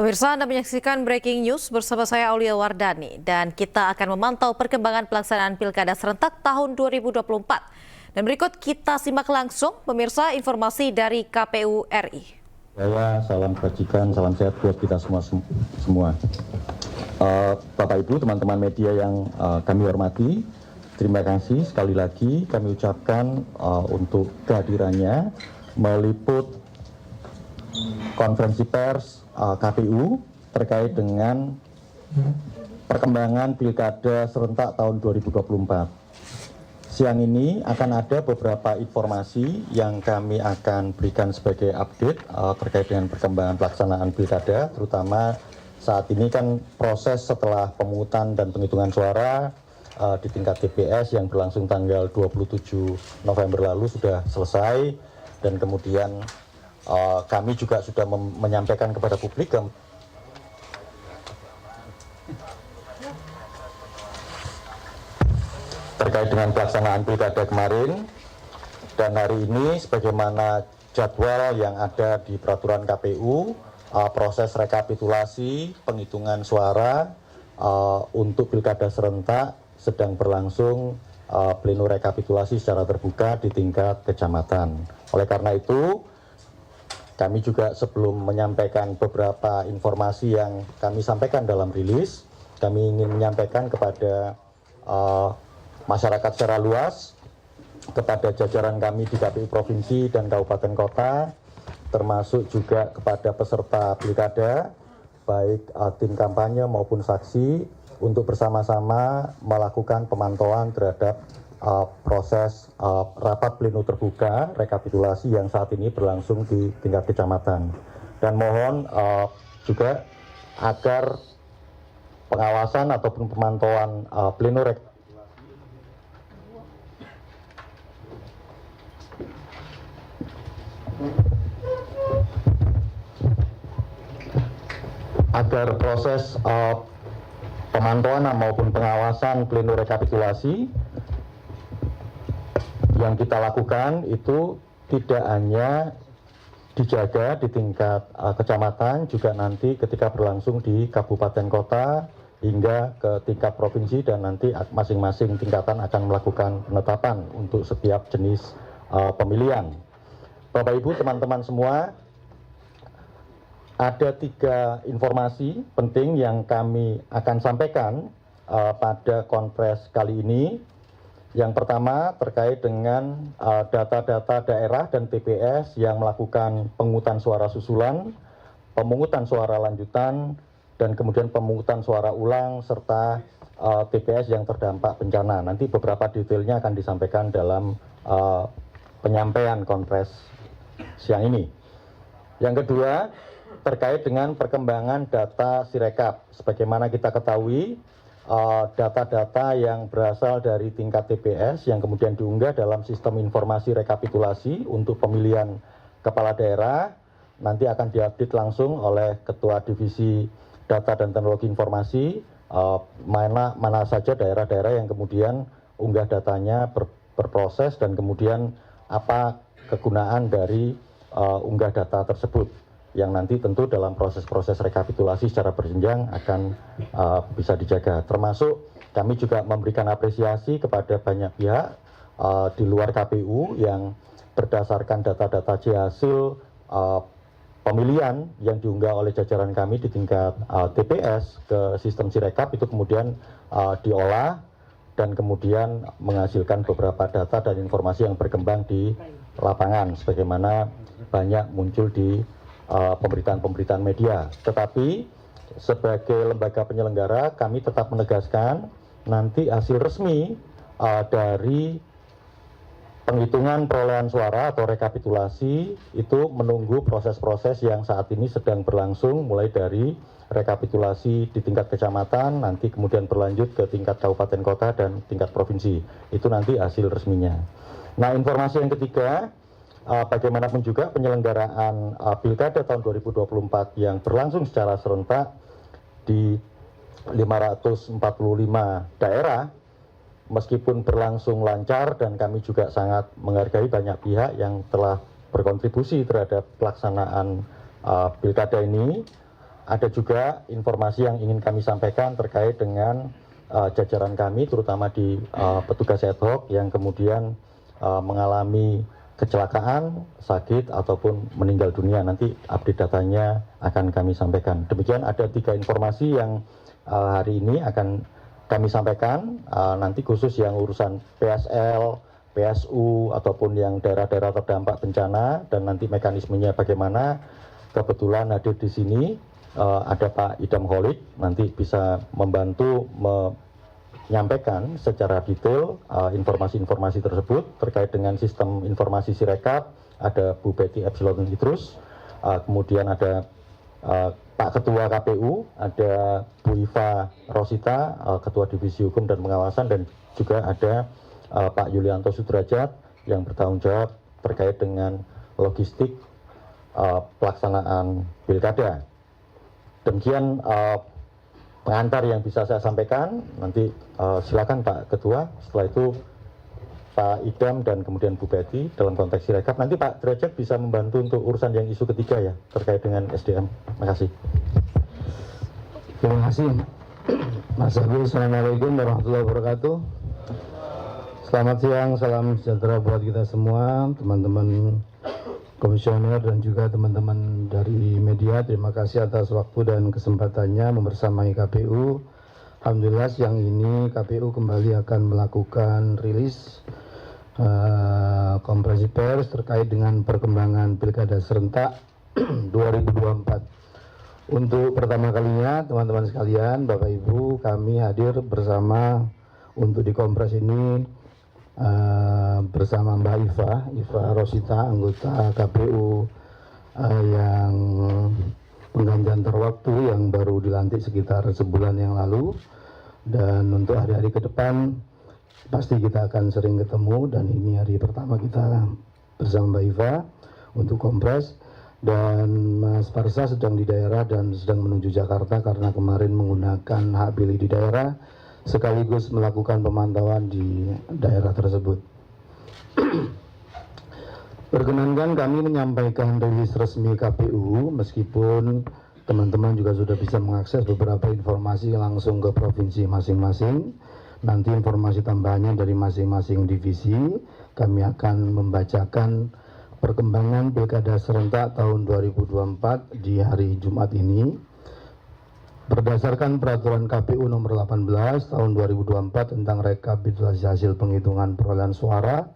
Pemirsa, Anda menyaksikan Breaking News bersama saya Aulia Wardani dan kita akan memantau perkembangan pelaksanaan Pilkada serentak tahun 2024. Dan berikut kita simak langsung pemirsa informasi dari KPU RI. Salam kebajikan, salam sehat buat kita semua. Bapak Ibu, teman-teman media yang kami hormati, terima kasih sekali lagi kami ucapkan untuk kehadirannya meliput konferensi pers KPU terkait dengan perkembangan Pilkada serentak tahun 2024. Siang ini akan ada beberapa informasi yang kami akan berikan sebagai update terkait dengan perkembangan pelaksanaan Pilkada, terutama saat ini kan proses setelah pemungutan dan penghitungan suara di tingkat TPS yang berlangsung tanggal 27 November lalu sudah selesai, dan kemudian kami juga sudah menyampaikan kepada publik terkait dengan pelaksanaan Pilkada kemarin, dan hari ini sebagaimana jadwal yang ada di peraturan KPU, proses rekapitulasi penghitungan suara untuk Pilkada serentak sedang berlangsung pleno rekapitulasi secara terbuka di tingkat kecamatan. Oleh karena itu, kami juga sebelum menyampaikan beberapa informasi yang kami sampaikan dalam rilis, kami ingin menyampaikan kepada masyarakat secara luas, kepada jajaran kami di KPU Provinsi dan Kabupaten Kota, termasuk juga kepada peserta Pilkada, baik tim kampanye maupun saksi, untuk bersama-sama melakukan pemantauan terhadap proses rapat pleno terbuka rekapitulasi yang saat ini berlangsung di tingkat kecamatan. Dan mohon juga agar pengawasan ataupun pemantauan pleno agar proses pemantauan maupun pengawasan pleno rekapitulasi yang kita lakukan itu tidak hanya dijaga di tingkat kecamatan, juga nanti ketika berlangsung di kabupaten kota hingga ke tingkat provinsi, dan nanti masing-masing tingkatan akan melakukan penetapan untuk setiap jenis pemilihan. Bapak Ibu, teman-teman semua, ada 3 informasi penting yang kami akan sampaikan pada konferensi kali ini. Yang pertama terkait dengan data-data daerah dan TPS yang melakukan pemungutan suara susulan, pemungutan suara lanjutan, dan kemudian pemungutan suara ulang, serta TPS yang terdampak bencana. Nanti beberapa detailnya akan disampaikan dalam penyampaian konferensi siang ini. Yang kedua, terkait dengan perkembangan data Sirekap. Sebagaimana kita ketahui, data-data yang berasal dari tingkat TPS yang kemudian diunggah dalam sistem informasi rekapitulasi untuk pemilihan kepala daerah nanti akan diupdate langsung oleh Ketua Divisi Data dan Teknologi Informasi, mana saja daerah-daerah yang kemudian unggah datanya berproses, dan kemudian apa kegunaan dari unggah data tersebut, yang nanti tentu dalam proses-proses rekapitulasi secara berjenjang akan bisa dijaga. Termasuk kami juga memberikan apresiasi kepada banyak pihak di luar KPU yang berdasarkan data-data hasil pemilihan yang diunggah oleh jajaran kami di tingkat TPS ke sistem Sirekap, itu kemudian diolah dan kemudian menghasilkan beberapa data dan informasi yang berkembang di lapangan, sebagaimana banyak muncul di pemberitaan-pemberitaan media. Tetapi sebagai lembaga penyelenggara, kami tetap menegaskan nanti hasil resmi dari penghitungan perolehan suara atau rekapitulasi itu menunggu proses-proses yang saat ini sedang berlangsung, mulai dari rekapitulasi di tingkat kecamatan, nanti kemudian berlanjut ke tingkat kabupaten kota dan tingkat provinsi. Itu nanti hasil resminya. Nah, informasi yang ketiga, bagaimanapun juga penyelenggaraan Pilkada tahun 2024 yang berlangsung secara serentak di 545 daerah, meskipun berlangsung lancar, dan kami juga sangat menghargai banyak pihak yang telah berkontribusi terhadap pelaksanaan Pilkada ini, ada juga informasi yang ingin kami sampaikan terkait dengan jajaran kami, terutama di petugas ad hoc yang kemudian mengalami kecelakaan, sakit, ataupun meninggal dunia. Nanti update datanya akan kami sampaikan. Demikian ada 3 informasi yang hari ini akan kami sampaikan. Nanti khusus yang urusan PSL, PSU, ataupun yang daerah-daerah terdampak bencana, dan nanti mekanismenya bagaimana. Kebetulan hadir di sini ada Pak Idam Holik, nanti bisa membantu menyampaikan secara detail informasi-informasi tersebut terkait dengan sistem informasi Sirekap. Ada Bu Betty Epsilon Idrus, kemudian ada Pak Ketua KPU, ada Bu Iva Rosita, Ketua Divisi Hukum dan Pengawasan, dan juga ada Pak Yulianto Sudrajat yang bertanggung jawab terkait dengan logistik pelaksanaan pilkada. Demikian pengantar yang bisa saya sampaikan. Nanti silakan Pak Ketua, setelah itu Pak Idam dan kemudian Bu Betty dalam konteks Sirekap. Nanti Pak Derajat bisa membantu untuk urusan yang isu ketiga ya, terkait dengan SDM. Terima kasih. Terima kasih Mas Agus. Assalamualaikum warahmatullahi wabarakatuh. Selamat siang, salam sejahtera buat kita semua, teman-teman komisioner dan juga teman-teman dari media. Terima kasih atas waktu dan kesempatannya membersamai KPU. Alhamdulillah siang ini KPU kembali akan melakukan rilis konferensi pers terkait dengan perkembangan Pilkada serentak 2024. Untuk pertama kalinya teman-teman sekalian, Bapak Ibu, kami hadir bersama untuk di kompres ini bersama Mbak Iva Rosita, anggota KPU yang penggantian terwaktu yang baru dilantik sekitar sebulan yang lalu. Dan untuk hari-hari ke depan pasti kita akan sering ketemu, dan ini hari pertama kita bersama Mbak Iva untuk kompres. Dan Mas Farsa sedang di daerah dan sedang menuju Jakarta karena kemarin menggunakan hak pilih di daerah sekaligus melakukan pemantauan di daerah tersebut. Perkenankan kami menyampaikan rilis resmi KPU, meskipun teman-teman juga sudah bisa mengakses beberapa informasi langsung ke provinsi masing-masing. Nanti informasi tambahannya dari masing-masing divisi. Kami akan membacakan perkembangan Pilkada serentak tahun 2024 di hari Jumat ini. Berdasarkan peraturan KPU nomor 18 tahun 2024 tentang rekapitulasi hasil penghitungan perolehan suara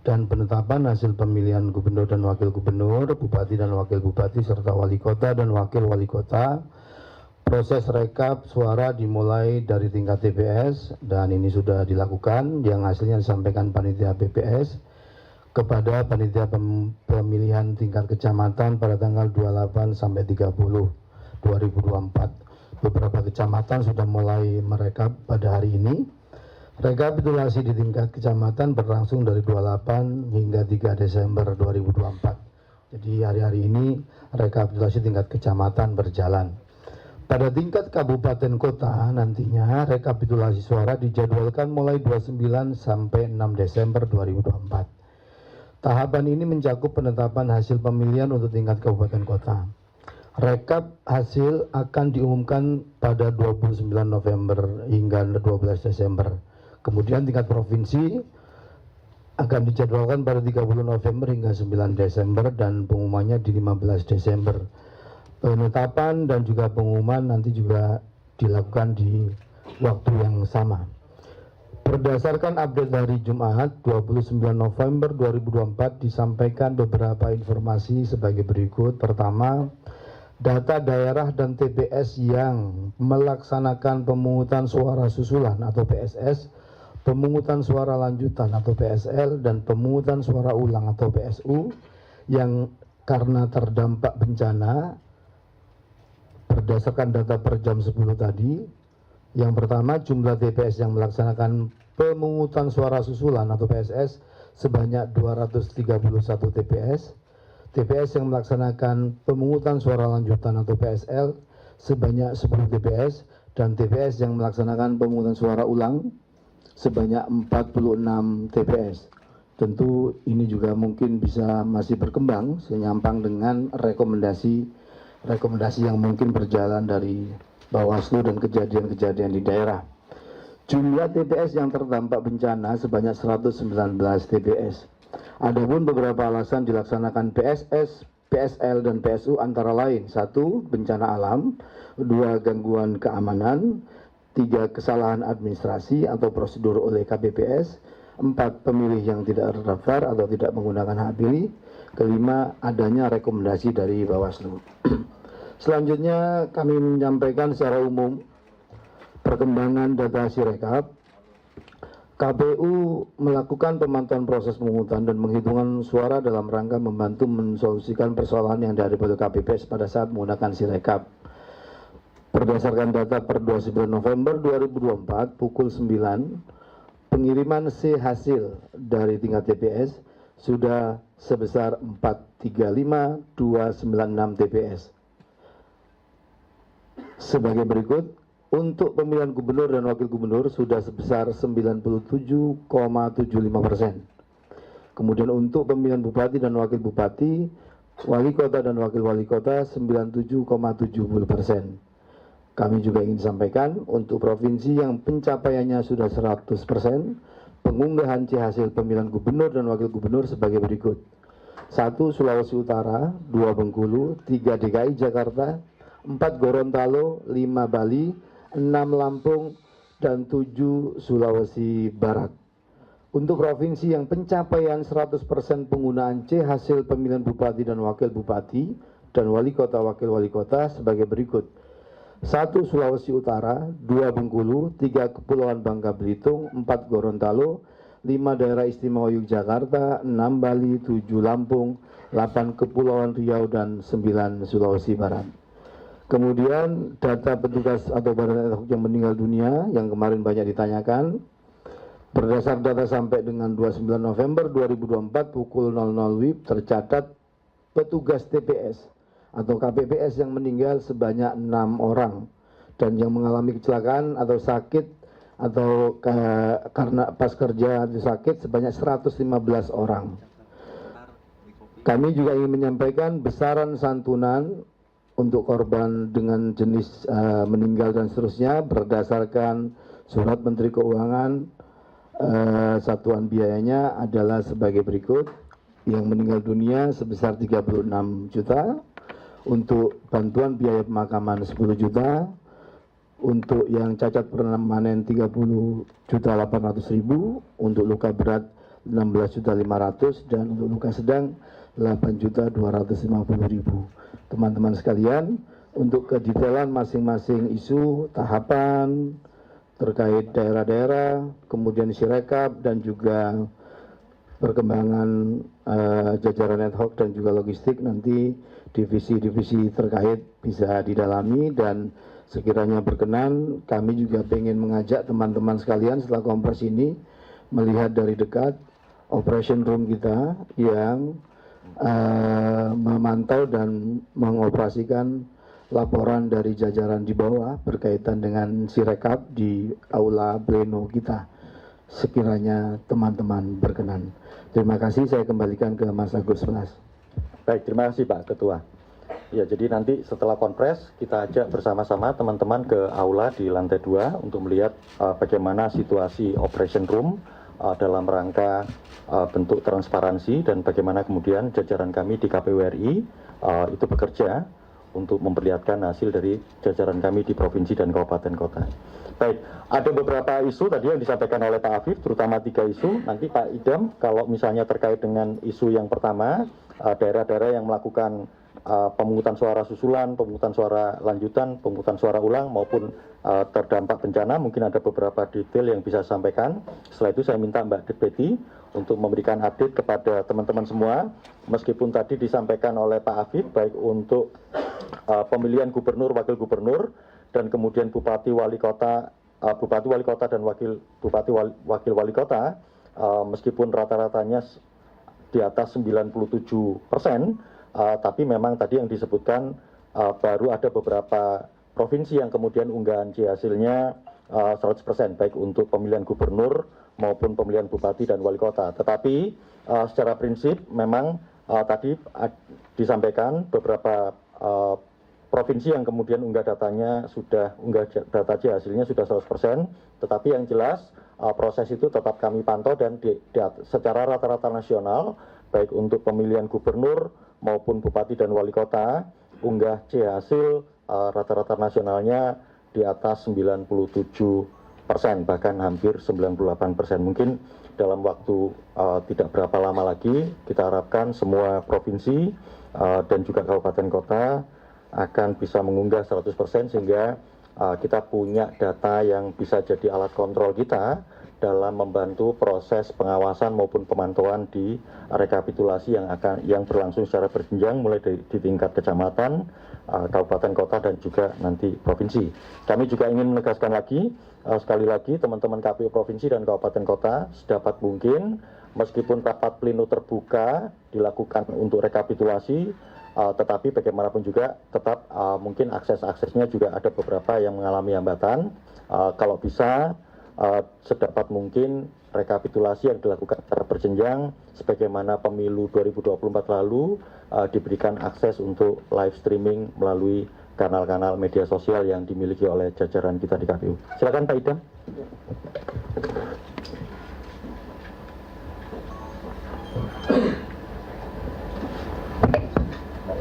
dan penetapan hasil pemilihan gubernur dan wakil gubernur, bupati dan wakil bupati, serta wali kota dan wakil wali kota, proses rekap suara dimulai dari tingkat TPS, dan ini sudah dilakukan, yang hasilnya disampaikan panitia PPS kepada panitia pemilihan tingkat kecamatan pada tanggal 28 sampai 30 2024. Beberapa kecamatan sudah mulai merekap pada hari ini. Rekapitulasi di tingkat kecamatan berlangsung dari 28 hingga 3 Desember 2024. Jadi hari-hari ini rekapitulasi tingkat kecamatan berjalan. Pada tingkat kabupaten kota nantinya rekapitulasi suara dijadwalkan mulai 29 sampai 6 Desember 2024. Tahapan ini mencakup penetapan hasil pemilihan untuk tingkat kabupaten kota. Rekap hasil akan diumumkan pada 29 November hingga 12 Desember. Kemudian tingkat provinsi akan dijadwalkan pada 30 November hingga 9 Desember dan pengumumannya di 15 Desember. Penetapan dan juga pengumuman nanti juga dilakukan di waktu yang sama. Berdasarkan update hari Jumat 29 November 2024 disampaikan beberapa informasi sebagai berikut. Pertama, data daerah dan TPS yang melaksanakan pemungutan suara susulan atau PSS, pemungutan suara lanjutan atau PSL, dan pemungutan suara ulang atau PSU yang karena terdampak bencana berdasarkan data per jam 10 tadi. Yang pertama, jumlah TPS yang melaksanakan pemungutan suara susulan atau PSS sebanyak 231 TPS. TPS yang melaksanakan pemungutan suara lanjutan atau PSL sebanyak 10 TPS, dan TPS yang melaksanakan pemungutan suara ulang sebanyak 46 TPS. Tentu ini juga mungkin bisa masih berkembang senyampang dengan rekomendasi rekomendasi yang mungkin berjalan dari Bawaslu dan kejadian-kejadian di daerah. Jumlah TPS yang terdampak bencana sebanyak 119 TPS. Adapun beberapa alasan dilaksanakan PSS, PSL, dan PSU antara lain: 1. Bencana alam, 2. Gangguan keamanan, 3. Kesalahan administrasi atau prosedur oleh KPPS, 4. Pemilih yang tidak terdaftar atau tidak menggunakan hak pilih, 5. Adanya rekomendasi dari Bawaslu. Selanjutnya kami menyampaikan secara umum perkembangan data Sirekap. KPU melakukan pemantauan proses pemungutan dan penghitungan suara dalam rangka membantu mensolusikan persoalan yang dihadapi oleh KPPS pada saat menggunakan Sirekap. Berdasarkan data per 29 November 2024 pukul 9, pengiriman C hasil dari tingkat TPS sudah sebesar 435.296 TPS. Sebagai berikut: untuk pemilihan gubernur dan wakil gubernur sudah sebesar 97,75%. Kemudian untuk pemilihan bupati dan wakil bupati, wali kota dan wakil wali kota 97,70%. Kami juga ingin sampaikan untuk provinsi yang pencapaiannya sudah 100%, pengunggahan C hasil pemilihan gubernur dan wakil gubernur sebagai berikut: 1. Sulawesi Utara, 2. Bengkulu, 3. DKI Jakarta, 4. Gorontalo, 5. Bali, 6. Lampung, dan 7. Sulawesi Barat. Untuk provinsi yang pencapaian 100% penggunaan C hasil pemilihan bupati dan wakil bupati dan wali kota wakil wali kota sebagai berikut: 1. Sulawesi Utara, 2. Bengkulu, 3. Kepulauan Bangka Belitung, 4. Gorontalo, 5. Daerah Istimewa Yogyakarta, 6. Bali, 7. Lampung, 8. Kepulauan Riau, dan 9. Sulawesi Barat. Kemudian data petugas atau badan ad hoc yang meninggal dunia yang kemarin banyak ditanyakan. Berdasar data sampai dengan 29 November 2024 pukul 00 WIB tercatat petugas TPS atau KPPS yang meninggal sebanyak 6 orang dan yang mengalami kecelakaan atau sakit atau karena pas kerja atau sakit sebanyak 115 orang. Kami juga ingin menyampaikan besaran santunan untuk korban dengan jenis meninggal dan seterusnya berdasarkan surat Menteri Keuangan. Satuan biayanya adalah sebagai berikut: yang meninggal dunia sebesar 36 juta, untuk bantuan biaya pemakaman 10 juta, untuk yang cacat permanen 30.800.000, untuk luka berat 16.500.000, dan untuk luka sedang 8.250.000. Teman-teman sekalian, untuk kedetailan masing-masing isu, tahapan terkait daerah-daerah, kemudian Sirekap dan juga perkembangan jajaran ad hoc dan juga logistik, nanti divisi-divisi terkait bisa didalami. Dan sekiranya berkenan, kami juga ingin mengajak teman-teman sekalian setelah kompres ini melihat dari dekat operation room kita yang memantau dan mengoperasikan laporan dari jajaran di bawah berkaitan dengan Sirekap di aula pleno kita, sekiranya teman-teman berkenan. Terima kasih, saya kembalikan ke Mas Agus Melas. Baik, terima kasih Pak Ketua. Ya, jadi nanti setelah konpres kita ajak bersama-sama teman-teman ke aula di lantai 2 untuk melihat bagaimana situasi operation room dalam rangka bentuk transparansi dan bagaimana kemudian jajaran kami di KPU RI itu bekerja untuk memperlihatkan hasil dari jajaran kami di provinsi dan kabupaten kota. Baik, ada beberapa isu tadi yang disampaikan oleh Pak Afif, terutama 3 isu. Nanti Pak Idam, kalau misalnya terkait dengan isu yang pertama, daerah-daerah yang melakukan pemungutan suara susulan, pemungutan suara lanjutan, pemungutan suara ulang maupun terdampak bencana, mungkin ada beberapa detail yang bisa saya sampaikan. Setelah itu saya minta Mbak Deputi untuk memberikan update kepada teman-teman semua, meskipun tadi disampaikan oleh Pak Afif baik untuk pemilihan gubernur, wakil gubernur, dan kemudian bupati wali kota dan wakil bupati wakil wali kota, meskipun rata-ratanya di atas 97%, tapi memang tadi yang disebutkan baru ada beberapa provinsi yang kemudian unggahan C hasilnya 100%, baik untuk pemilihan gubernur maupun pemilihan bupati dan wali kota. Tetapi secara prinsip memang tadi disampaikan beberapa provinsi yang kemudian unggah data hasilnya sudah 100%, tetapi yang jelas proses itu tetap kami pantau dan secara rata-rata nasional, baik untuk pemilihan gubernur maupun bupati dan wali kota, unggah C hasil rata-rata nasionalnya di atas 97%, bahkan hampir 98%. Mungkin dalam waktu tidak berapa lama lagi, kita harapkan semua provinsi dan juga kabupaten kota akan bisa mengunggah 100% sehingga kita punya data yang bisa jadi alat kontrol kita dalam membantu proses pengawasan maupun pemantauan di rekapitulasi yang berlangsung secara berjenjang mulai di tingkat kecamatan, kabupaten kota dan juga nanti provinsi. Kami juga ingin menegaskan lagi sekali lagi teman-teman KPU provinsi dan kabupaten kota sedapat mungkin meskipun rapat pleno terbuka dilakukan untuk rekapitulasi, tetapi bagaimanapun juga tetap mungkin aksesnya juga ada beberapa yang mengalami hambatan. Kalau bisa sedapat mungkin rekapitulasi yang dilakukan secara berjenjang sebagaimana pemilu 2024 lalu diberikan akses untuk live streaming melalui kanal-kanal media sosial yang dimiliki oleh jajaran kita di KPU. Silakan Pak Idam.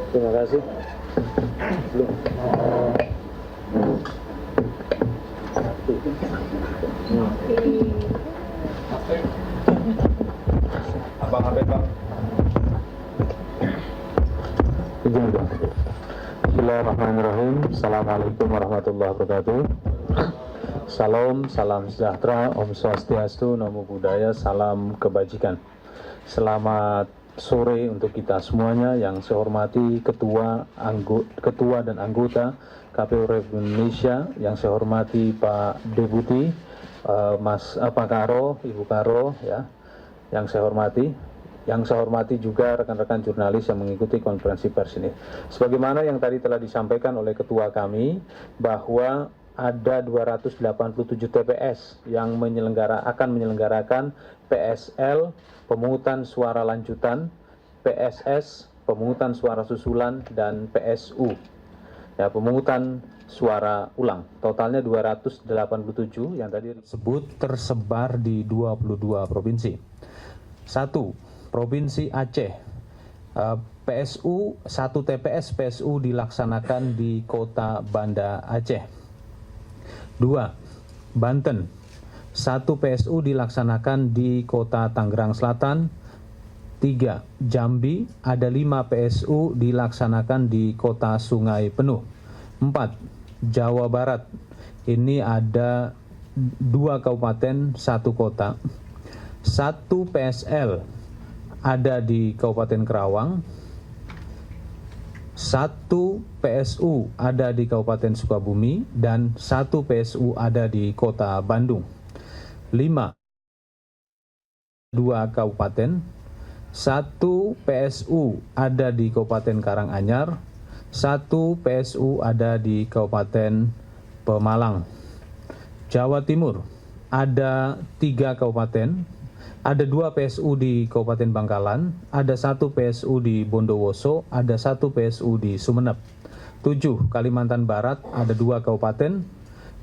Terima kasih. Abang Abed, Bang. Bismillahirrahmanirrahim. Assalamualaikum warahmatullahi wabarakatuh. Salam sejahtera, Om Swastiastu, Namo Buddhaya, salam kebajikan. Selamat sore untuk kita semuanya. Yang saya hormati Ketua dan anggota KPU Republik Indonesia, yang saya hormati Pak Deputi, Pak Karo, Ibu Karo, ya, yang saya hormati juga rekan-rekan jurnalis yang mengikuti konferensi pers ini. Sebagaimana yang tadi telah disampaikan oleh Ketua kami, bahwa ada 287 TPS yang akan menyelenggarakan PSL, pemungutan suara lanjutan, PSS, pemungutan suara susulan, dan PSU, ya, pemungutan suara ulang. Totalnya 287 yang tadi disebut tersebar di 22 provinsi. 1. Provinsi Aceh. PSU, 1 TPS PSU dilaksanakan di Kota Banda Aceh. 2. Banten. 1 PSU dilaksanakan di Kota Tangerang Selatan. 3. Jambi, ada 5 PSU dilaksanakan di Kota Sungai Penuh. 4. Jawa Barat, ini ada 2 kabupaten, 1 kota. 1 PSL ada di Kabupaten Kerawang. 1 PSU ada di Kabupaten Sukabumi, dan 1 PSU ada di Kota Bandung. 5. 2 kabupaten, 1 PSU ada di Kabupaten Karanganyar, 1 PSU ada di Kabupaten Pemalang. Jawa Timur, ada 3 kabupaten, ada 2 PSU di Kabupaten Bangkalan, ada 1 PSU di Bondowoso, ada 1 PSU di Sumeneb. 7. Kalimantan Barat, ada 2 kabupaten,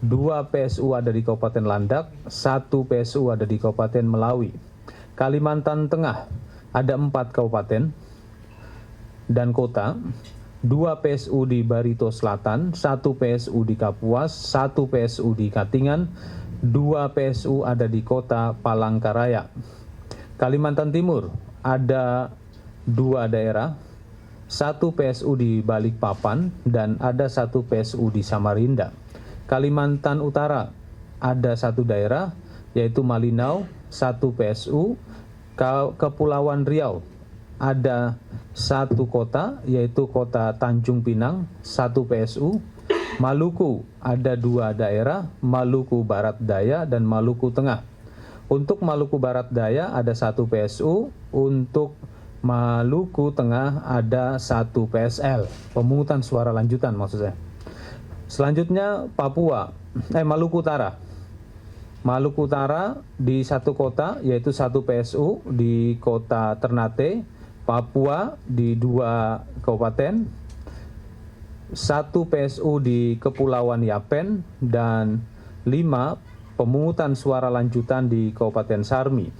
2 PSU ada di Kabupaten Landak, 1 PSU ada di Kabupaten Melawi. Kalimantan Tengah, ada 4 kabupaten dan kota, 2 PSU di Barito Selatan, 1 PSU di Kapuas, 1 PSU di Katingan, 2 PSU ada di Kota Palangkaraya. Kalimantan Timur, ada 2 daerah, 1 PSU di Balikpapan dan ada 1 PSU di Samarinda. Kalimantan Utara, ada 1 daerah, yaitu Malinau, 1 PSU. Kepulauan Riau, ada 1 kota, yaitu Kota Tanjung Pinang, 1 PSU. Maluku, ada 2 daerah, Maluku Barat Daya dan Maluku Tengah. Untuk Maluku Barat Daya ada 1 PSU, untuk Maluku Tengah ada 1 PSL, pemungutan suara lanjutan maksud saya. Selanjutnya Maluku Utara. Maluku Utara di 1 kota, yaitu 1 PSU di Kota Ternate. Papua di 2 kabupaten. 1 PSU di Kepulauan Yapen, dan 5 pemungutan suara lanjutan di Kabupaten Sarmi.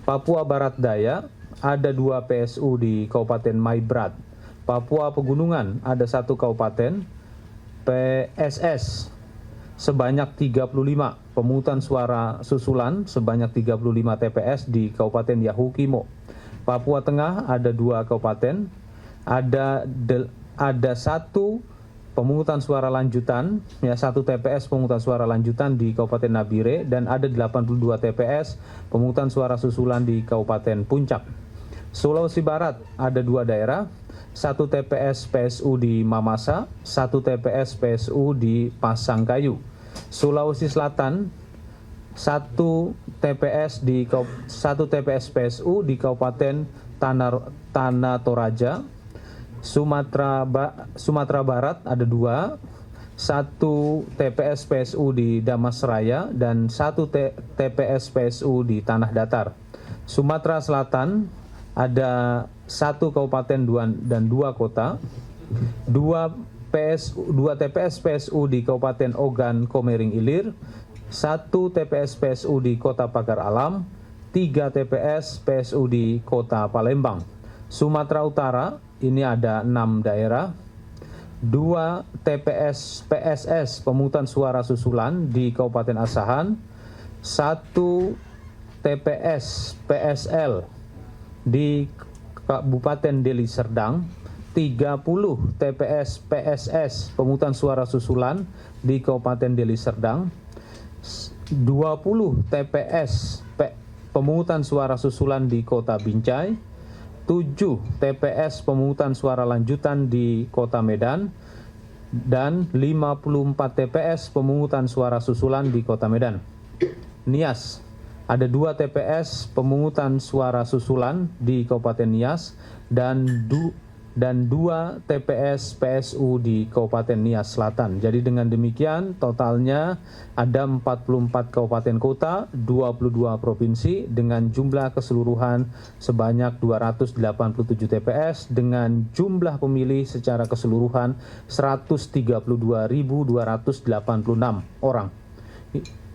Papua Barat Daya ada 2 PSU di Kabupaten Maibrat. Papua Pegunungan ada 1 kabupaten PSS sebanyak 35, pemungutan suara susulan sebanyak 35 TPS di Kabupaten Yahukimo. Papua Tengah ada 2 kabupaten, ada 1 pemungutan suara lanjutan, 1 TPS pemungutan suara lanjutan di Kabupaten Nabire, dan ada 82 TPS pemungutan suara susulan di Kabupaten Puncak. Sulawesi Barat ada 2 daerah, 1 TPS PSU di Mamasa, 1 TPS PSU di Pasangkayu. Sulawesi Selatan 1 TPS PSU di Kabupaten Tanah Toraja. Sumatera Barat ada 2, 1 TPS PSU di Damasraya dan 1 TPS PSU di Tanah Datar. Sumatera Selatan ada 1 kabupaten dan 2 kota, 2 TPS PSU di Kabupaten Ogan Komering Ilir, 1 TPS PSU di Kota Pagar Alam, 3 TPS PSU di Kota Palembang. Sumatera Utara ini ada 6 daerah, 2 TPS PSS pemungutan suara susulan di Kabupaten Asahan, 1 TPS PSL di Kabupaten Deli Serdang, 30 TPS PSS pemungutan suara susulan di Kabupaten Deli Serdang, 20 TPS pemungutan suara susulan di Kota Binjai, 7 TPS pemungutan suara lanjutan di Kota Medan, dan 54 TPS pemungutan suara susulan di Kota Medan. Nias ada 2 TPS pemungutan suara susulan di Kabupaten Nias dan 2 TPS PSU di Kabupaten Nias Selatan. Jadi dengan demikian totalnya ada 44 kabupaten kota, 22 provinsi dengan jumlah keseluruhan sebanyak 287 TPS dengan jumlah pemilih secara keseluruhan 132.286 orang.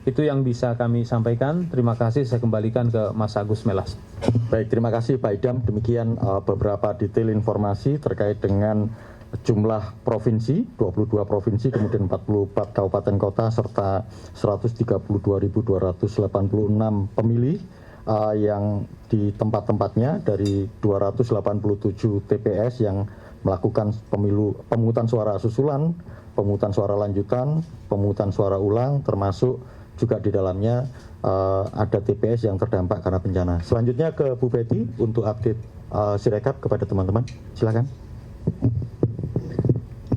Itu yang bisa kami sampaikan. Terima kasih, saya kembalikan ke Mas Agus Melas. Baik, terima kasih Pak Idam. Demikian beberapa detail informasi terkait dengan jumlah provinsi, 22 provinsi, kemudian 44 kabupaten kota, serta 132.286 pemilih yang di tempat-tempatnya dari 287 TPS yang melakukan pemungutan suara susulan, pemungutan suara lanjutan, pemungutan suara ulang, termasuk juga di dalamnya ada TPS yang terdampak karena bencana. Selanjutnya ke Bu Betty untuk update Sirekap kepada teman-teman. Silakan.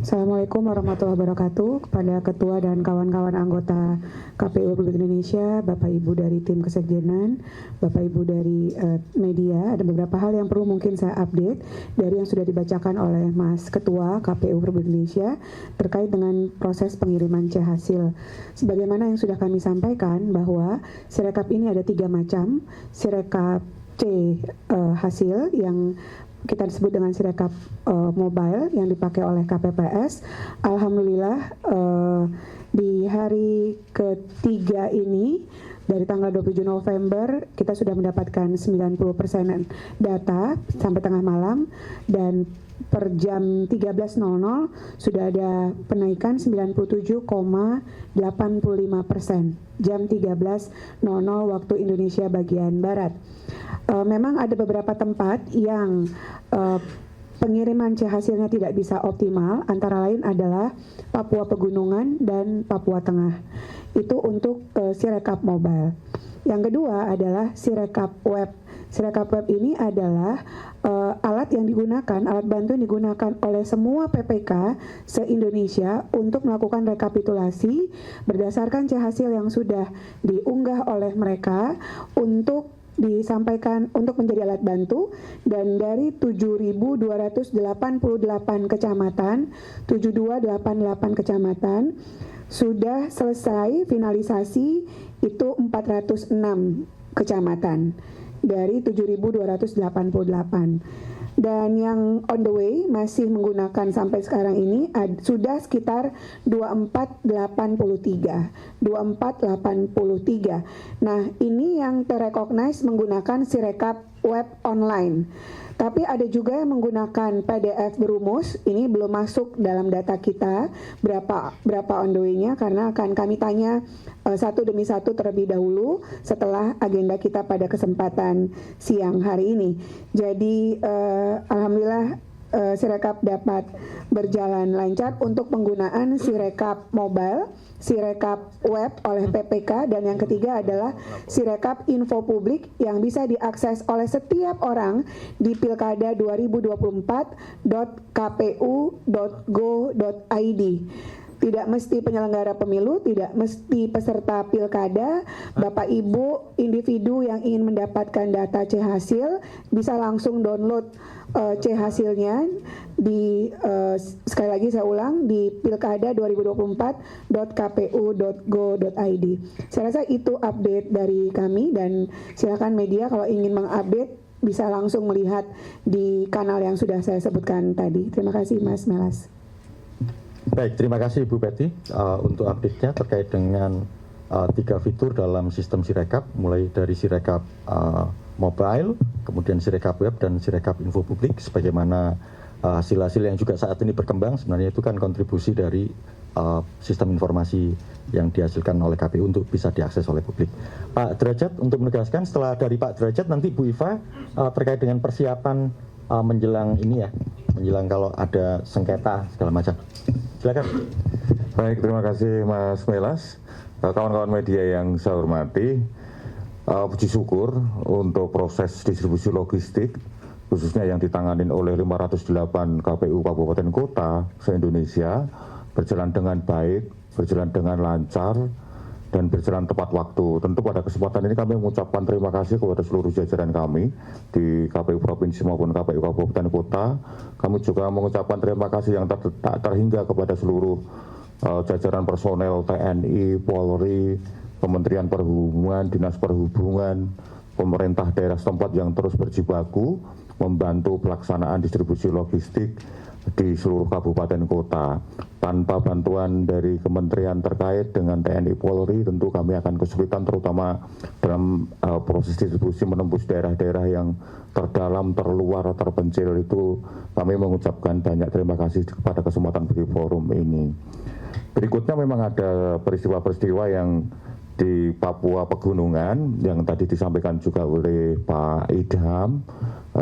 Assalamualaikum warahmatullahi wabarakatuh. Kepada Ketua dan kawan-kawan anggota KPU Republik Indonesia, Bapak Ibu dari tim Kesekjenan, Bapak Ibu dari media, ada beberapa hal yang perlu mungkin saya update dari yang sudah dibacakan oleh Mas Ketua KPU Republik Indonesia terkait dengan proses pengiriman C hasil. Sebagaimana yang sudah kami sampaikan bahwa Sirekap ini ada 3 macam. Sirekap C hasil yang kita sebut dengan Sirekap mobile yang dipakai oleh KPPS. Alhamdulillah di hari ketiga ini dari tanggal 27 November kita sudah mendapatkan 90% data sampai tengah malam, dan per jam 13.00 sudah ada penaikan 97,85%. Jam 13.00 waktu Indonesia bagian Barat. Memang ada beberapa tempat yang pengiriman C hasilnya tidak bisa optimal, antara lain adalah Papua Pegunungan dan Papua Tengah. Itu untuk Sirekap mobile. Yang kedua adalah Sirekap web. Sirekap web ini adalah alat yang digunakan, alat bantu yang digunakan oleh semua PPK se-Indonesia untuk melakukan rekapitulasi berdasarkan C hasil yang sudah diunggah oleh mereka untuk disampaikan untuk menjadi alat bantu, dan dari 7.288 kecamatan, 7288 kecamatan sudah selesai finalisasi itu 406 kecamatan dari 7.288. Dan yang on the way masih menggunakan sampai sekarang ini sudah sekitar 2483. Nah, ini yang terrecognize menggunakan Sirekap web online. Tapi ada juga yang menggunakan PDF berumus. Ini belum masuk dalam data kita berapa on the way-nya, karena akan kami tanya satu demi satu terlebih dahulu setelah agenda kita pada kesempatan siang hari ini. Jadi alhamdulillah Sirekap dapat berjalan lancar untuk penggunaan Sirekap mobile, Sirekap web oleh PPK, dan yang ketiga adalah Sirekap info publik yang bisa diakses oleh setiap orang di pilkada2024.kpu.go.id. Tidak mesti penyelenggara pemilu, tidak mesti peserta pilkada, Bapak Ibu individu yang ingin mendapatkan data C hasil bisa langsung download C hasilnya di sekali lagi saya ulang di pilkada2024.kpu.go.id. Saya rasa itu update dari kami, dan silakan media kalau ingin mengupdate bisa langsung melihat di kanal yang sudah saya sebutkan tadi. Terima kasih Mas Melas. Baik, terima kasih Ibu Betty untuk update-nya terkait dengan 3 fitur dalam sistem Sirekap, mulai dari Sirekap mobile, kemudian Sirekap web, dan Sirekap info publik. Sebagaimana hasil-hasil yang juga saat ini berkembang, sebenarnya itu kan kontribusi dari sistem informasi yang dihasilkan oleh KPU untuk bisa diakses oleh publik. Pak Derajat, untuk menegaskan setelah dari Pak Derajat, nanti Bu Iva terkait dengan persiapan menjelang ini ya, menjelang kalau ada sengketa segala macam. Silakan. Baik, terima kasih Mas Melas. Kawan-kawan media yang saya hormati, puji syukur untuk proses distribusi logistik khususnya yang ditangani oleh 508 KPU Kabupaten Kota se-Indonesia berjalan dengan baik, berjalan dengan lancar, dan berjalan tepat waktu. Tentu pada kesempatan ini kami mengucapkan terima kasih kepada seluruh jajaran kami di KPU Provinsi maupun KPU Kabupaten Kota. Kami juga mengucapkan terima kasih yang tak terhingga kepada seluruh jajaran personel TNI, Polri, Kementerian Perhubungan, Dinas Perhubungan, pemerintah daerah setempat yang terus berjibaku membantu pelaksanaan distribusi logistik di seluruh kabupaten kota. Tanpa bantuan dari kementerian terkait dengan TNI Polri, tentu kami akan kesulitan terutama dalam proses distribusi menembus daerah-daerah yang terdalam, terluar, terpencil. Itu kami mengucapkan banyak terima kasih kepada kesempatan bagi forum ini. Berikutnya memang ada peristiwa-peristiwa yang di Papua Pegunungan yang tadi disampaikan juga oleh Pak Idham,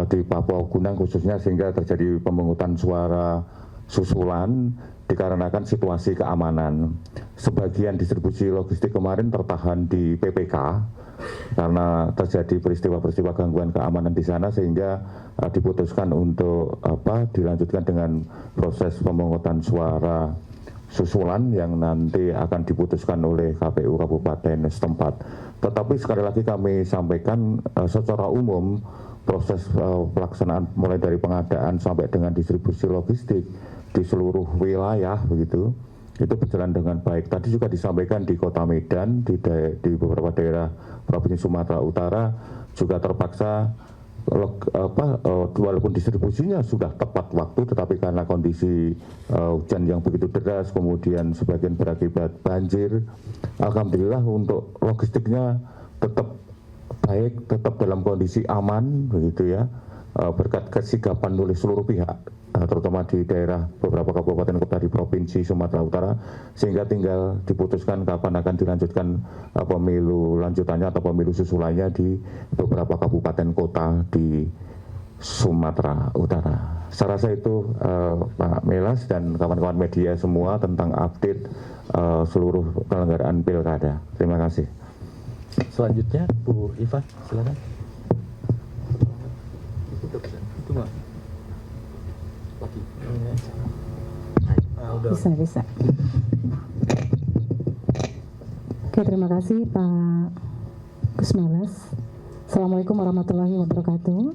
di Papua Gunung khususnya, sehingga terjadi pemungutan suara susulan dikarenakan situasi keamanan. Sebagian distribusi logistik kemarin tertahan di PPK karena terjadi peristiwa-peristiwa gangguan keamanan di sana, sehingga diputuskan untuk dilanjutkan dengan proses pemungutan suara susulan yang nanti akan diputuskan oleh KPU Kabupaten setempat. Tetapi sekali lagi kami sampaikan secara umum proses pelaksanaan mulai dari pengadaan sampai dengan distribusi logistik di seluruh wilayah begitu itu berjalan dengan baik. Tadi juga disampaikan di Kota Medan, di beberapa daerah Provinsi Sumatera Utara juga terpaksa walaupun distribusinya sudah tepat waktu, tetapi karena kondisi hujan yang begitu deras, kemudian sebagian berakibat banjir, alhamdulillah untuk logistiknya tetap baik, tetap dalam kondisi aman begitu ya, berkat kesigapan oleh seluruh pihak, terutama di daerah beberapa kabupaten kota di Provinsi Sumatera Utara, sehingga tinggal diputuskan kapan akan dilanjutkan pemilu lanjutannya atau pemilu susulannya di beberapa kabupaten kota di Sumatera Utara. Saya rasa itu Pak Melas dan kawan-kawan media semua tentang update seluruh penyelenggaraan pilkada. Terima kasih. Selanjutnya Bu Iva, silakan. Bisa. Oke, terima kasih Pak Gus Melas. Assalamualaikum warahmatullahi wabarakatuh.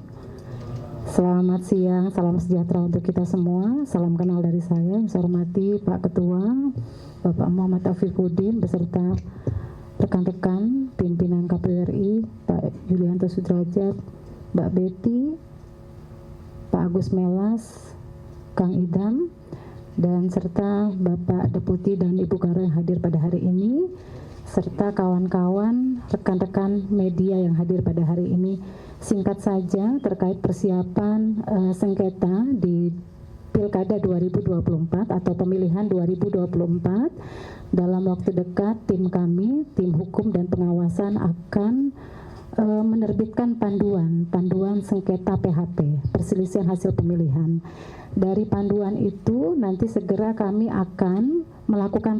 Selamat siang, salam sejahtera untuk kita semua. Salam kenal dari saya, yang saya hormati Pak Ketua, Bapak Muhammad Afifuddin, beserta rekan-rekan pimpinan KPU RI, Pak Yulianto Sudrajat, Mbak Betty, Pak Pak Agus Melas, Kang Idam, dan serta Bapak Deputi dan Ibu Karo yang hadir pada hari ini, serta kawan-kawan, rekan-rekan media yang hadir pada hari ini. Singkat saja terkait persiapan sengketa di Pilkada 2024 atau pemilihan 2024, dalam waktu dekat tim kami, tim hukum dan pengawasan akan menerbitkan panduan sengketa PHP, perselisihan hasil pemilihan. Dari panduan itu nanti segera kami akan melakukan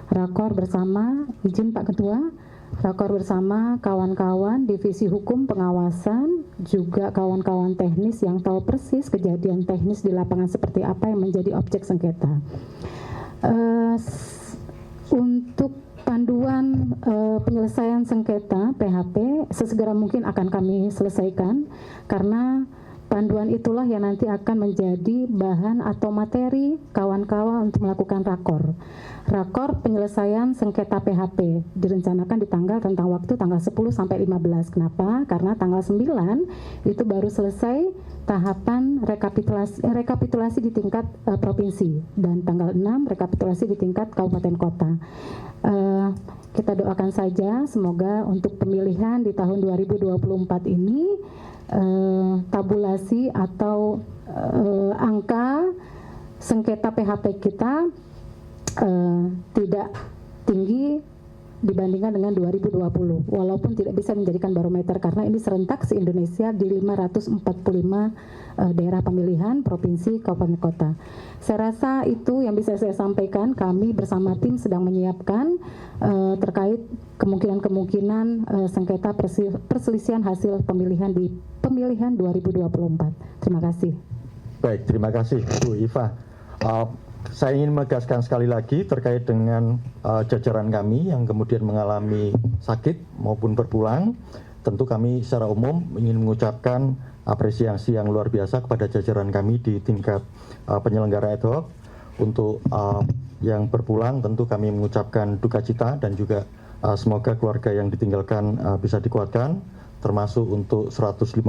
rakor bersama, izin Pak Ketua, rakor bersama kawan-kawan divisi hukum pengawasan, juga kawan-kawan teknis yang tahu persis kejadian teknis di lapangan seperti apa yang menjadi objek sengketa. Untuk panduan penyelesaian sengketa PHP sesegera mungkin akan kami selesaikan, karena panduan itulah yang nanti akan menjadi bahan atau materi kawan-kawan untuk melakukan rakor penyelesaian sengketa PHP direncanakan di tentang waktu tanggal 10 sampai 15. Kenapa? Karena tanggal 9 itu baru selesai tahapan rekapitulasi di tingkat provinsi, dan tanggal 6 rekapitulasi di tingkat kabupaten kota. Kita doakan saja semoga untuk pemilihan di tahun 2024 ini tabulasi atau angka sengketa PHP kita tidak tinggi dibandingkan dengan 2020, walaupun tidak bisa menjadikan barometer karena ini serentak se-Indonesia di 545 daerah pemilihan provinsi, kabupaten, kota. Saya rasa itu yang bisa saya sampaikan. Kami bersama tim sedang menyiapkan terkait kemungkinan sengketa perselisihan hasil pemilihan di pemilihan 2024. Terima kasih. Baik, terima kasih Bu Iva. Saya ingin menegaskan sekali lagi terkait dengan jajaran kami yang kemudian mengalami sakit maupun berpulang. Tentu kami secara umum ingin mengucapkan apresiasi yang luar biasa kepada jajaran kami di tingkat penyelenggara ad hoc. Untuk yang berpulang tentu kami mengucapkan duka cita dan juga semoga keluarga yang ditinggalkan bisa dikuatkan, termasuk untuk 115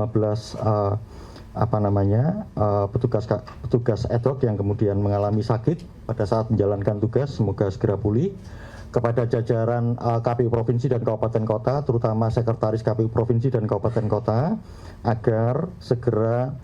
petugas ad hoc yang kemudian mengalami sakit pada saat menjalankan tugas, semoga segera pulih. Kepada jajaran KPU Provinsi dan Kabupaten Kota, terutama Sekretaris KPU Provinsi dan Kabupaten Kota, agar segera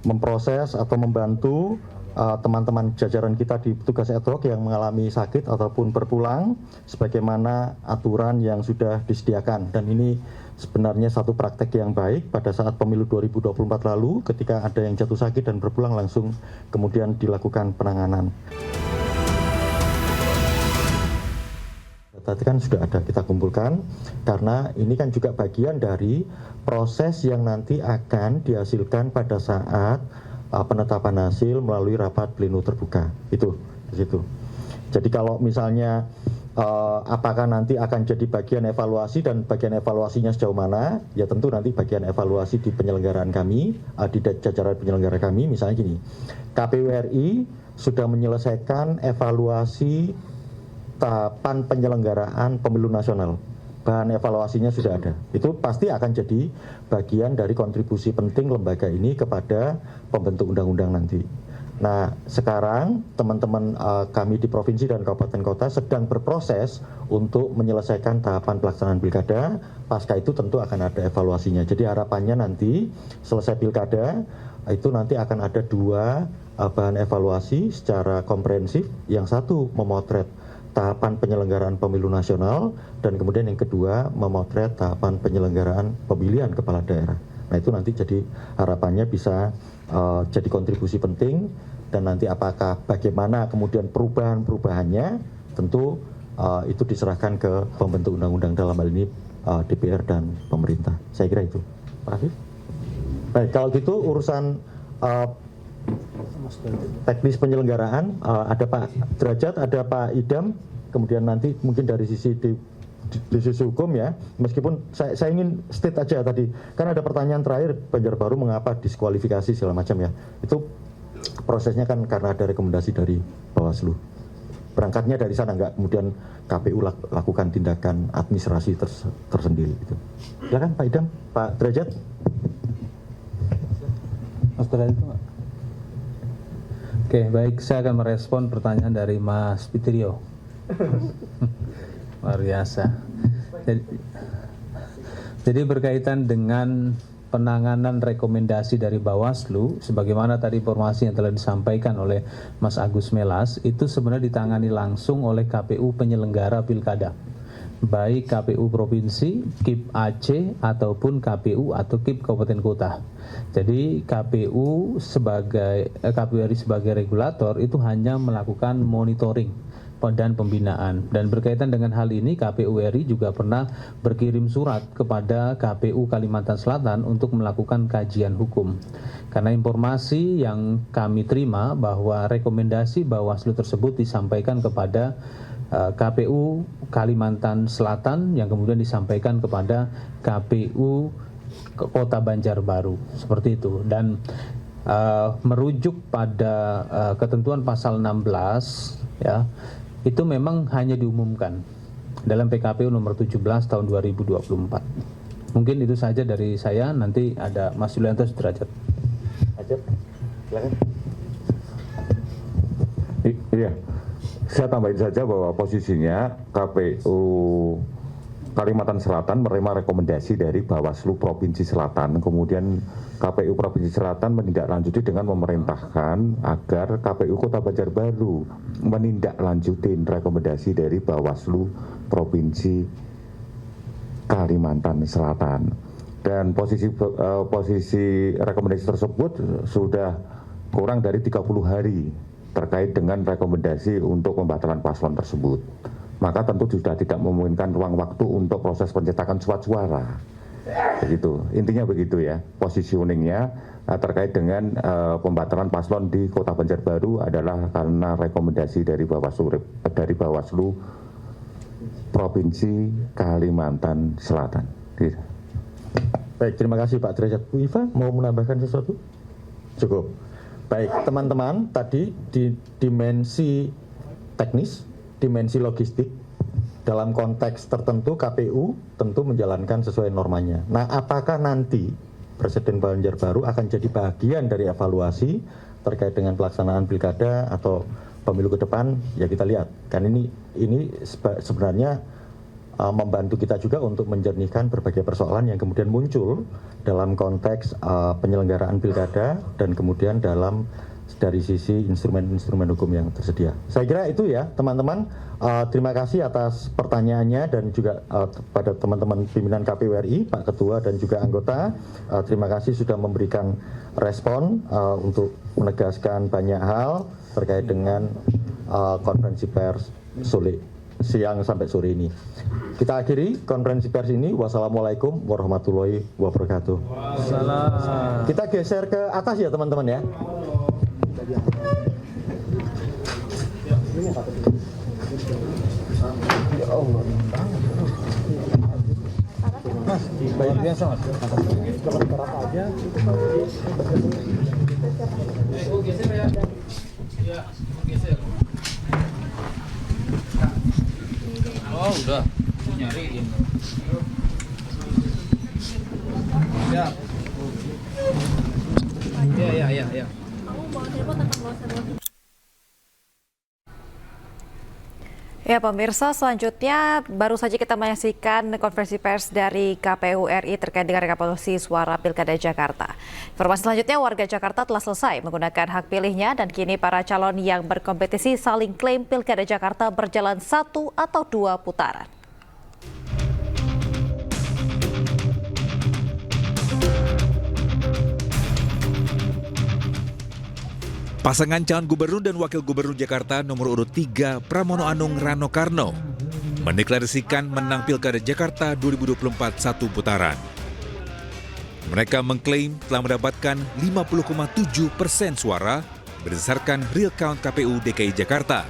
memproses atau membantu teman-teman jajaran kita di petugas ad hoc yang mengalami sakit ataupun berpulang sebagaimana aturan yang sudah disediakan. Dan ini sebenarnya satu praktek yang baik pada saat pemilu 2024 lalu, ketika ada yang jatuh sakit dan berpulang langsung kemudian dilakukan penanganan. Tadi kan sudah ada kita kumpulkan, karena ini kan juga bagian dari proses yang nanti akan dihasilkan pada saat penetapan hasil melalui rapat pleno terbuka. Itu di situ. Jadi kalau misalnya apakah nanti akan jadi bagian evaluasi dan bagian evaluasinya sejauh mana, ya tentu nanti bagian evaluasi di penyelenggaraan kami, di jajaran penyelenggara kami. Misalnya gini, KPU RI sudah menyelesaikan evaluasi tahapan penyelenggaraan pemilu nasional. Bahan evaluasinya sudah ada. Itu pasti akan jadi bagian dari kontribusi penting lembaga ini kepada pembentuk undang-undang nanti. Nah, sekarang teman-teman kami di provinsi dan kabupaten kota sedang berproses untuk menyelesaikan tahapan pelaksanaan pilkada. Pasca itu tentu akan ada evaluasinya. Jadi harapannya nanti selesai pilkada itu nanti akan ada dua bahan evaluasi secara komprehensif. Yang satu memotret tahapan penyelenggaraan pemilu nasional, dan kemudian yang kedua memotret tahapan penyelenggaraan pemilihan kepala daerah. Nah, itu nanti jadi harapannya bisa jadi kontribusi penting, dan nanti apakah bagaimana kemudian perubahan-perubahannya tentu itu diserahkan ke pembentuk undang-undang, dalam hal ini DPR dan pemerintah. Saya kira itu, Pak Afif. Baik, kalau gitu urusan teknis penyelenggaraan ada Pak Derajat, ada Pak Idam, kemudian nanti mungkin dari sisi di sisi hukum ya, meskipun saya ingin state aja tadi, kan ada pertanyaan terakhir Banjarbaru mengapa diskualifikasi segala macam ya, itu prosesnya kan karena ada rekomendasi dari Bawaslu, berangkatnya dari sana, nggak kemudian KPU lakukan tindakan administrasi tersendiri gitu. Silakan Pak Idam, Pak Derajat. Mas Derajat itu nggak? Oke, baik. Saya akan merespon pertanyaan dari Mas Pitrio. Luar biasa. Jadi berkaitan dengan penanganan rekomendasi dari Bawaslu, sebagaimana tadi informasi yang telah disampaikan oleh Mas Agus Melas, itu sebenarnya ditangani langsung oleh KPU penyelenggara pilkada, baik KPU Provinsi, KIP Aceh, ataupun KPU atau KIP Kabupaten Kota. Jadi KPU RI sebagai regulator itu hanya melakukan monitoring dan pembinaan. Dan berkaitan dengan hal ini, KPU RI juga pernah berkirim surat kepada KPU Kalimantan Selatan untuk melakukan kajian hukum. Karena informasi yang kami terima bahwa rekomendasi Bawaslu tersebut disampaikan kepada KPU Kalimantan Selatan yang kemudian disampaikan kepada KPU Kota Banjarbaru, seperti itu. Dan merujuk pada ketentuan pasal 16 ya, itu memang hanya diumumkan dalam PKPU nomor 17 tahun 2024. Mungkin itu saja dari saya, nanti ada Mas Yulianto Sudrajat. Silakan. Iya, saya tambahin saja bahwa posisinya KPU Kalimantan Selatan menerima rekomendasi dari Bawaslu Provinsi Selatan, kemudian KPU Provinsi Selatan menindaklanjuti dengan memerintahkan agar KPU Kota Banjarbaru menindaklanjuti rekomendasi dari Bawaslu Provinsi Kalimantan Selatan. Dan posisi rekomendasi tersebut sudah kurang dari 30 hari terkait dengan rekomendasi untuk pembatalan paslon tersebut. Maka tentu sudah tidak memungkinkan ruang waktu untuk proses pencetakan surat suara. Begitu, intinya begitu ya, positioningnya terkait dengan pembatalan paslon di Kota Banjarbaru adalah karena rekomendasi dari Bawaslu Provinsi Kalimantan Selatan. Gitu. Baik, terima kasih Pak Derajat. Bu Iva mau menambahkan sesuatu? Cukup. Baik, teman-teman, tadi di dimensi teknis, dimensi logistik, dalam konteks tertentu KPU tentu menjalankan sesuai normanya. Nah, apakah nanti Presiden Banjarbaru akan jadi bagian dari evaluasi terkait dengan pelaksanaan pilkada atau pemilu ke depan? Ya kita lihat. Kan ini sebenarnya membantu kita juga untuk menjernihkan berbagai persoalan yang kemudian muncul dalam konteks penyelenggaraan pilkada dan kemudian dari sisi instrumen-instrumen hukum yang tersedia. Saya kira itu ya teman-teman. Terima kasih atas pertanyaannya dan juga pada teman-teman pimpinan KPU RI, Pak Ketua dan juga anggota. Terima kasih sudah memberikan respon untuk menegaskan banyak hal terkait dengan konferensi pers siang sampai sore ini. Kita akhiri konferensi pers ini. Wassalamualaikum warahmatullahi wabarakatuh. Kita geser ke atas ya teman-teman ya. Ya Allah. Mas, baik biasa Mas. Sebentar aja. Geser ya. Ya, geser. Oh, udah. Nyariin. Ya. Ya. Ya pemirsa, selanjutnya baru saja kita menyaksikan konferensi pers dari KPU RI terkait dengan rekapitulasi suara Pilkada Jakarta. Informasi selanjutnya, warga Jakarta telah selesai menggunakan hak pilihnya dan kini para calon yang berkompetisi saling klaim Pilkada Jakarta berjalan 1 atau 2 putaran. Pasangan calon gubernur dan wakil gubernur Jakarta nomor urut 3 Pramono Anung Rano Karno mendeklarasikan menang Pilkada Jakarta 2024 1 putaran. Mereka mengklaim telah mendapatkan 50,7% suara berdasarkan real count KPU DKI Jakarta.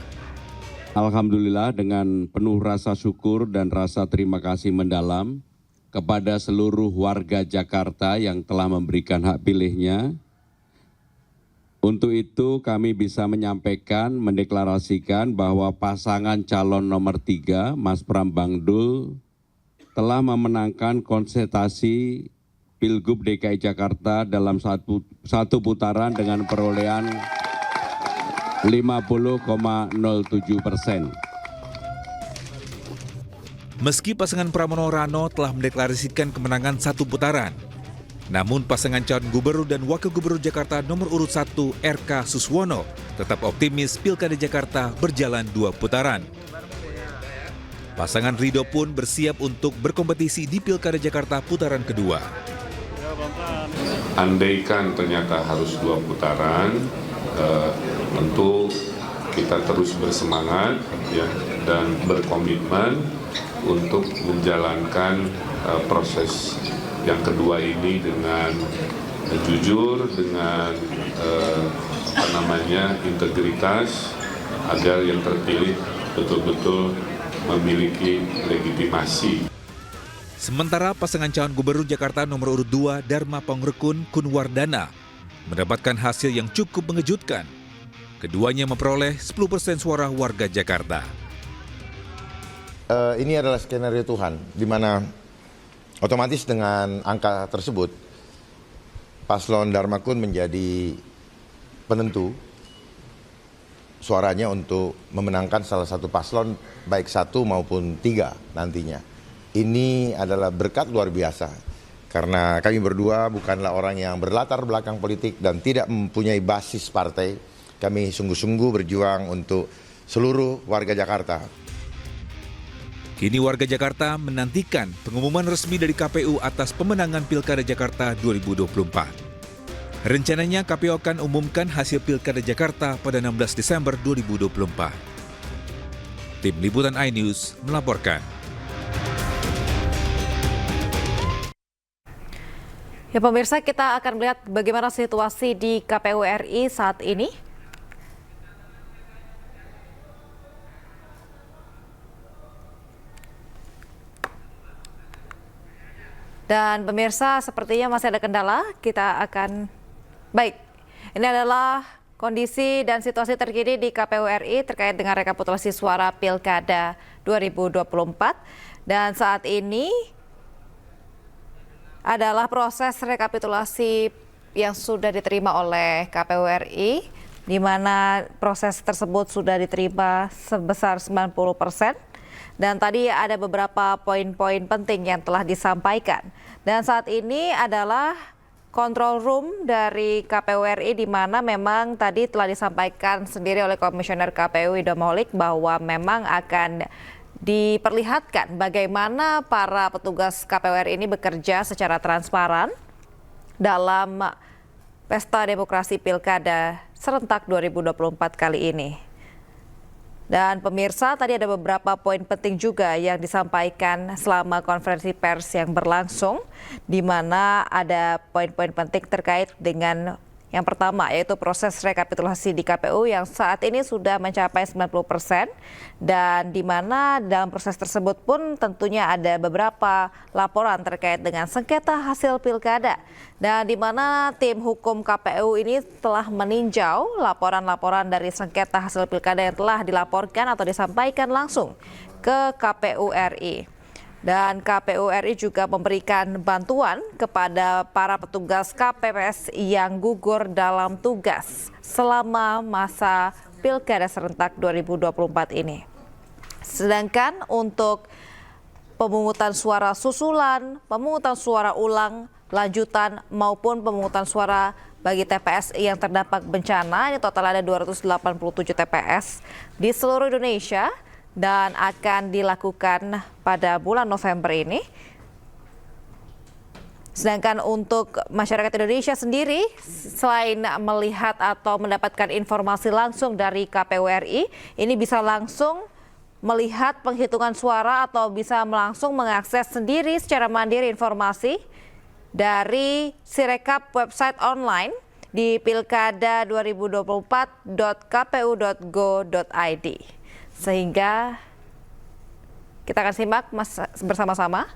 Alhamdulillah, dengan penuh rasa syukur dan rasa terima kasih mendalam kepada seluruh warga Jakarta yang telah memberikan hak pilihnya. Untuk itu kami bisa menyampaikan, mendeklarasikan bahwa pasangan calon nomor 3, Mas Pram Bangdul, telah memenangkan konsentrasi Pilgub DKI Jakarta dalam satu putaran dengan perolehan 50,07%. Meski pasangan Pramono Rano telah mendeklarasikan kemenangan satu putaran, namun pasangan calon gubernur dan wakil gubernur Jakarta nomor urut 1 RK Suswono tetap optimis Pilkada Jakarta berjalan 2 putaran. Pasangan Ridho pun bersiap untuk berkompetisi di Pilkada Jakarta putaran kedua. Andaikan ternyata harus 2 putaran, tentu kita terus bersemangat ya, dan berkomitmen untuk menjalankan proses yang kedua ini dengan jujur, dengan integritas, agar yang terpilih betul-betul memiliki legitimasi. Sementara pasangan calon gubernur Jakarta nomor urut 2 Dharma Pangrekun Kunwardana mendapatkan hasil yang cukup mengejutkan. Keduanya memperoleh 10% suara warga Jakarta. Ini adalah skenario Tuhan, di mana otomatis dengan angka tersebut, paslon Dharma Kun menjadi penentu suaranya untuk memenangkan salah satu paslon, baik 1 maupun 3 nantinya. Ini adalah berkat luar biasa, karena kami berdua bukanlah orang yang berlatar belakang politik dan tidak mempunyai basis partai. Kami sungguh-sungguh berjuang untuk seluruh warga Jakarta. Kini warga Jakarta menantikan pengumuman resmi dari KPU atas pemenangan Pilkada Jakarta 2024. Rencananya KPU akan umumkan hasil Pilkada Jakarta pada 16 Desember 2024. Tim Liputan iNews melaporkan. Ya pemirsa, kita akan melihat bagaimana situasi di KPU RI saat ini. Dan pemirsa, sepertinya masih ada kendala, kita akan... Baik, ini adalah kondisi dan situasi terkini di KPU RI terkait dengan rekapitulasi suara Pilkada 2024. Dan saat ini adalah proses rekapitulasi yang sudah diterima oleh KPU RI, di mana proses tersebut sudah diterima sebesar 90%. Dan tadi ada beberapa poin-poin penting yang telah disampaikan. Dan saat ini adalah control room dari KPU RI, di mana memang tadi telah disampaikan sendiri oleh Komisioner KPU Idham Holik bahwa memang akan diperlihatkan bagaimana para petugas KPU RI ini bekerja secara transparan dalam pesta demokrasi Pilkada serentak 2024 kali ini. Dan pemirsa, tadi ada beberapa poin penting juga yang disampaikan selama konferensi pers yang berlangsung, di mana ada poin-poin penting terkait dengan yang pertama, yaitu proses rekapitulasi di KPU yang saat ini sudah mencapai 90%, dan di mana dalam proses tersebut pun tentunya ada beberapa laporan terkait dengan sengketa hasil pilkada, dan di mana tim hukum KPU ini telah meninjau laporan-laporan dari sengketa hasil pilkada yang telah dilaporkan atau disampaikan langsung ke KPU RI. Dan KPU RI juga memberikan bantuan kepada para petugas KPPS yang gugur dalam tugas selama masa Pilkada serentak 2024 ini. Sedangkan untuk pemungutan suara susulan, pemungutan suara ulang, lanjutan maupun pemungutan suara bagi TPS yang terdampak bencana, ini total ada 287 TPS di seluruh Indonesia, dan akan dilakukan pada bulan November ini. Sedangkan untuk masyarakat Indonesia sendiri, selain melihat atau mendapatkan informasi langsung dari KPU RI, ini bisa langsung melihat penghitungan suara atau bisa langsung mengakses sendiri secara mandiri informasi dari Sirekap website online di pilkada2024.kpu.go.id. Sehingga kita akan simak bersama-sama